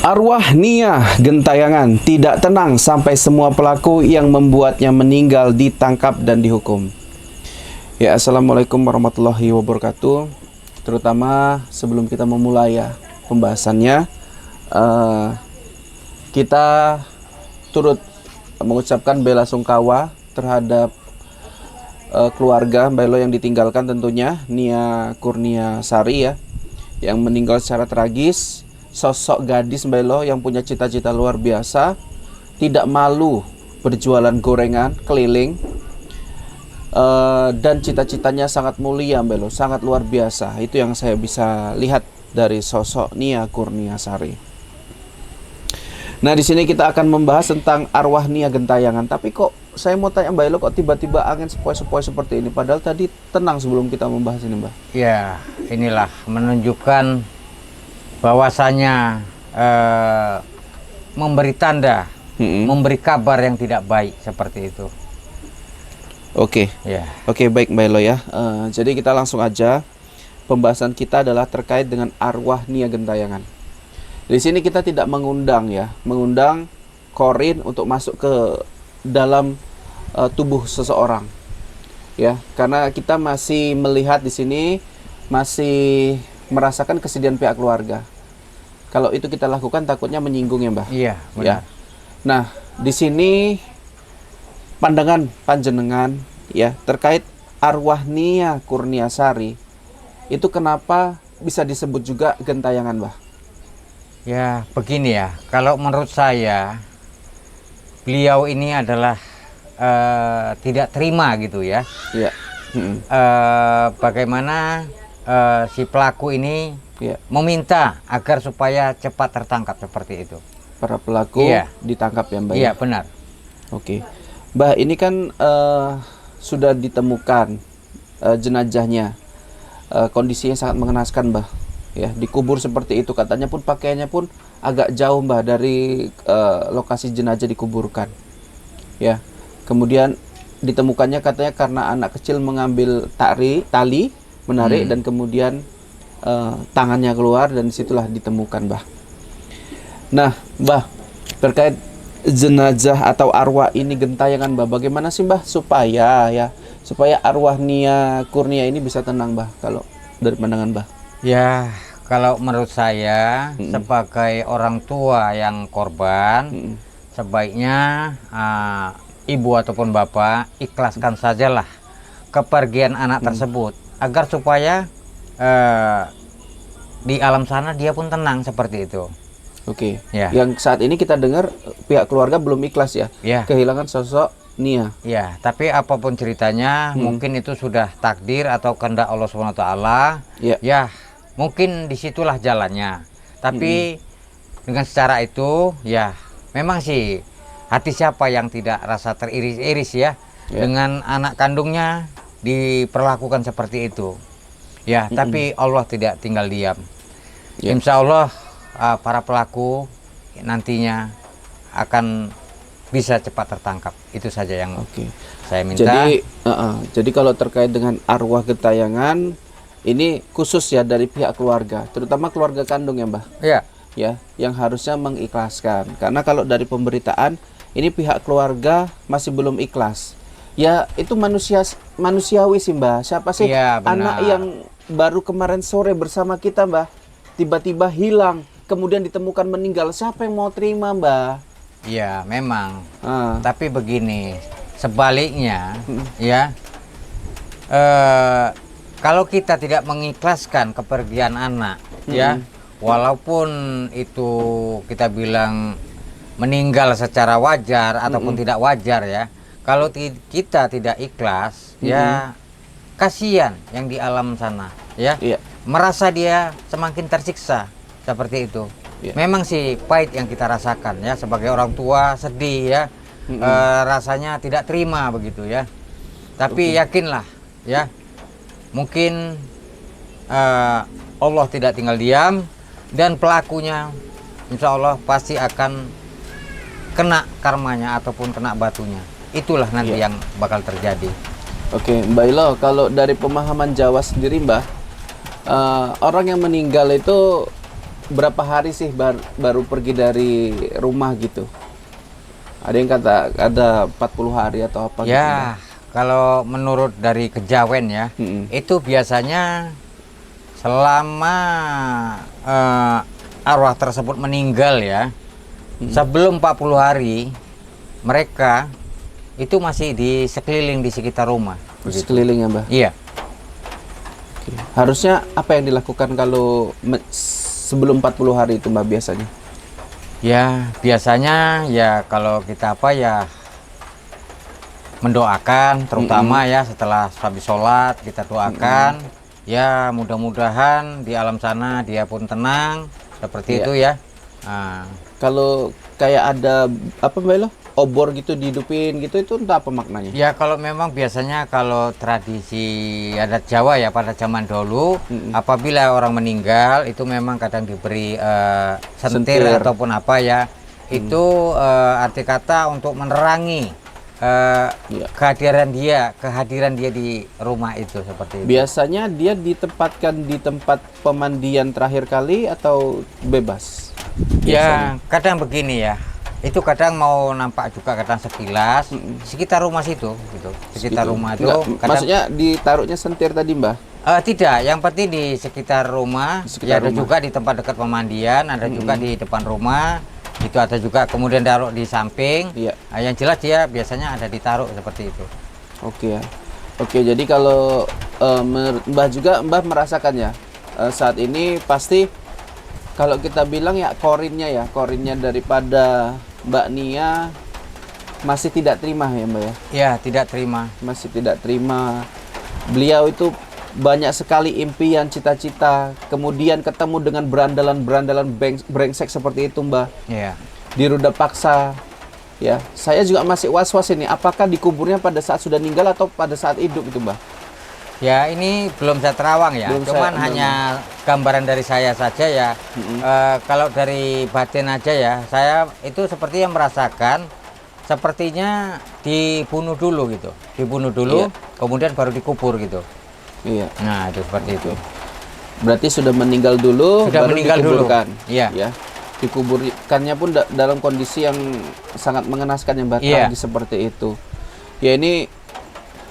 Arwah Nia Gentayangan tidak tenang sampai semua pelaku yang membuatnya meninggal ditangkap dan dihukum. Ya, Assalamualaikum warahmatullahi wabarakatuh. Terutama sebelum kita memulai ya pembahasannya, kita turut mengucapkan bela sungkawa terhadap keluarga Mbak Elo yang ditinggalkan tentunya, Nia Kurniasari ya, yang meninggal secara tragis. Sosok gadis Mbak Elo yang punya cita-cita luar biasa, tidak malu berjualan gorengan keliling, dan cita-citanya sangat mulia Mbak Elo, sangat luar biasa. Itu yang saya bisa lihat dari sosok Nia Kurniasari. Nah, di sini kita akan membahas tentang arwah Nia Gentayangan. Tapi kok saya mau tanya Mbak Elo, kok tiba-tiba angin sepoi-sepoi seperti ini? Padahal tadi tenang sebelum kita membahas ini, Mbak. Ya, inilah menunjukkan bahwasanya memberi tanda, memberi kabar yang tidak baik seperti itu. Oke, Ya. Oke, baik Mbak Elo ya. Jadi kita langsung aja. Pembahasan kita adalah terkait dengan arwah Nia Gentayangan. Di sini kita tidak mengundang korin untuk masuk ke dalam tubuh seseorang, ya, karena kita masih melihat di sini, masih merasakan kesedihan pihak keluarga. Kalau itu kita lakukan takutnya menyinggung ya, Mbah. Iya, benar. Ya. Nah, di sini pandangan panjenengan ya terkait arwah Nia Kurniasari itu kenapa bisa disebut juga gentayangan, Mbah? Ya, begini ya. Kalau menurut saya, beliau ini adalah tidak terima gitu ya. Iya. Bagaimana si pelaku ini meminta agar supaya cepat tertangkap seperti itu. Para pelaku ditangkap ya, Mbak? Iya, benar. Oke. Mbak, ini kan sudah ditemukan jenazahnya. Kondisinya sangat mengenaskan, Mbak. Ya, dikubur seperti itu, katanya pun pakaiannya pun agak jauh, Mbak, dari lokasi jenazah dikuburkan. Ya. Kemudian ditemukannya katanya karena anak kecil mengambil tali menarik dan kemudian tangannya keluar dan disitulah ditemukan, Mbah. Nah, Mbah, terkait jenazah atau arwah ini gentayangan, Mbah, bagaimana sih, Mbah, supaya arwah Nia Kurnia ini bisa tenang, Mbah, kalau dari pandangan, Mbah? Ya, kalau menurut saya sebagai orang tua yang korban, sebaiknya ibu ataupun bapak ikhlaskan sajalah kepergian anak tersebut, agar supaya di alam sana dia pun tenang seperti itu. Oke. Ya. Yang saat ini kita dengar pihak keluarga belum ikhlas ya, kehilangan sosok Nia. Ya, tapi apapun ceritanya, mungkin itu sudah takdir atau kehendak Allah SWT. Ya, mungkin disitulah jalannya. Tapi dengan secara itu, ya memang sih hati siapa yang tidak rasa teriris-iris ya dengan anak kandungnya diperlakukan seperti itu. Ya, tapi Allah tidak tinggal diam. Insya Allah para pelaku nantinya akan bisa cepat tertangkap. Itu saja yang saya minta. Jadi kalau terkait dengan arwah gentayangan ini khusus ya dari pihak keluarga, terutama keluarga kandung ya, Mbah. Iya. Ya, yang harusnya mengikhlaskan. Karena kalau dari pemberitaan ini pihak keluarga masih belum ikhlas. Ya, itu manusiawi sih, Mbah. Siapa sih anak yang baru kemarin sore bersama kita, Mbah, tiba-tiba hilang, kemudian ditemukan meninggal? Siapa yang mau terima, Mbah? Iya, memang. Tapi begini, sebaliknya, ya, kalau kita tidak mengikhlaskan kepergian anak, ya, walaupun itu kita bilang meninggal secara wajar ataupun tidak wajar ya, kalau kita tidak ikhlas, ya kasihan yang di alam sana, ya, merasa dia semakin tersiksa seperti itu. Memang sih pahit yang kita rasakan ya, sebagai orang tua sedih ya, rasanya tidak terima begitu ya. Tapi yakinlah ya, mungkin Allah tidak tinggal diam dan pelakunya insya Allah pasti akan kena karmanya ataupun kena batunya. Itulah nanti yang bakal terjadi. Oke, Mbak Ilo, kalau dari pemahaman Jawa sendiri, Mbah, orang yang meninggal itu berapa hari sih baru pergi dari rumah gitu? Ada yang kata ada 40 hari atau apa gitu? Ya, kalau menurut dari kejawen ya, itu biasanya selama arwah tersebut meninggal ya, sebelum 40 hari mereka itu masih di sekeliling di sekitar rumah. Sekeliling ya, Mbah? Iya. Oke. Harusnya apa yang dilakukan kalau sebelum 40 hari itu, Mbah, biasanya? Ya, biasanya ya kalau kita apa ya mendoakan, terutama ya setelah habis sholat kita doakan, ya mudah-mudahan di alam sana dia pun tenang, seperti itu ya. Nah, kalau kayak ada apa, Mbak Elo? Obor gitu dihidupin gitu, itu entah apa maknanya? ya kalau memang biasanya kalau tradisi adat Jawa ya pada zaman dulu, apabila orang meninggal itu memang kadang diberi sentir ataupun apa ya, itu arti kata untuk menerangi kehadiran dia di rumah itu, seperti itu. Biasanya dia ditempatkan di tempat pemandian terakhir kali atau bebas? Ya kadang begini ya, itu kadang mau nampak juga kadang sekilas sekitar rumah situ gitu, sekitar rumah itu. Kadang, maksudnya ditaruhnya sentir tadi, Mbah? Tidak, yang penting di sekitar rumah. Ya ada rumah. juga di tempat dekat pemandian, ada juga di depan rumah, itu ada juga, kemudian taruh di samping. Nah, yang jelas dia biasanya ada ditaruh seperti itu. Oke ya. Oke, jadi kalau Mbah juga, Mbah merasakan ya saat ini pasti kalau kita bilang ya korinnya daripada Mbak Nia masih tidak terima ya, Mbak ya? Ya, tidak terima. Masih tidak terima. Beliau itu banyak sekali impian, cita-cita, kemudian ketemu dengan berandalan-berandalan brengsek seperti itu, Mbak. Iya. Diruda paksa. Ya, saya juga masih was-was ini, apakah dikuburnya pada saat sudah meninggal atau pada saat hidup itu, Mbak? Ya, ini belum saya terawang ya. Cuman hanya gambaran dari saya saja ya. Kalau dari batin aja ya, saya itu seperti yang merasakan sepertinya dibunuh dulu gitu. Dibunuh dulu, kemudian baru dikubur gitu. Iya. Nah, itu seperti itu. Berarti sudah meninggal dulu, sudah baru meninggal dikuburkan. Dulu. Iya. Ya. Dikuburkannya pun dalam kondisi yang sangat mengenaskan, yang tragis seperti itu. Ya, ini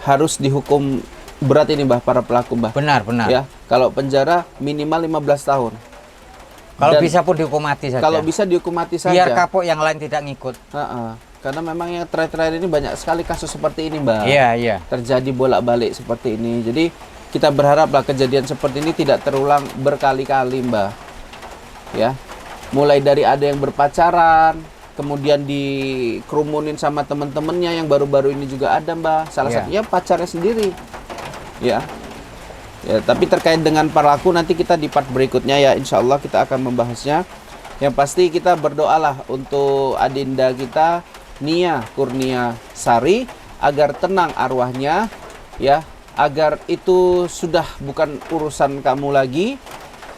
harus dihukum berat ini, Mbah, para pelaku, Mbah. Benar. Ya, kalau penjara minimal 15 tahun. Kalau bisa pun dihukum mati saja. Kalau bisa dihukum mati saja. Biar kapok yang lain tidak ngikut. Karena memang yang terakhir-terakhir ini banyak sekali kasus seperti ini, Mbah. Iya. Terjadi bolak-balik seperti ini. Jadi kita berharaplah kejadian seperti ini tidak terulang berkali-kali, Mbah. Ya. Mulai dari ada yang berpacaran, kemudian dikerumunin sama teman-temannya yang baru-baru ini juga ada, Mbah. Salah satunya pacarnya sendiri. Ya, tapi terkait dengan pelaku nanti kita di part berikutnya ya, insya Allah kita akan membahasnya. Yang pasti kita berdoalah untuk adinda kita Nia Kurnia Sari agar tenang arwahnya, ya, agar itu sudah bukan urusan kamu lagi,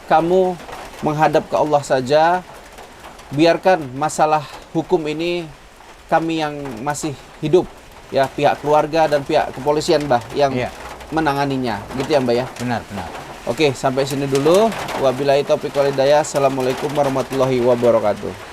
kamu menghadap ke Allah saja. Biarkan masalah hukum ini kami yang masih hidup, ya, pihak keluarga dan pihak kepolisian, Mbah, yang menanganinya, gitu ya, Mbak ya? Benar. Oke, sampai sini dulu. Wabillahi taufiq wal hidayah. Assalamualaikum warahmatullahi wabarakatuh.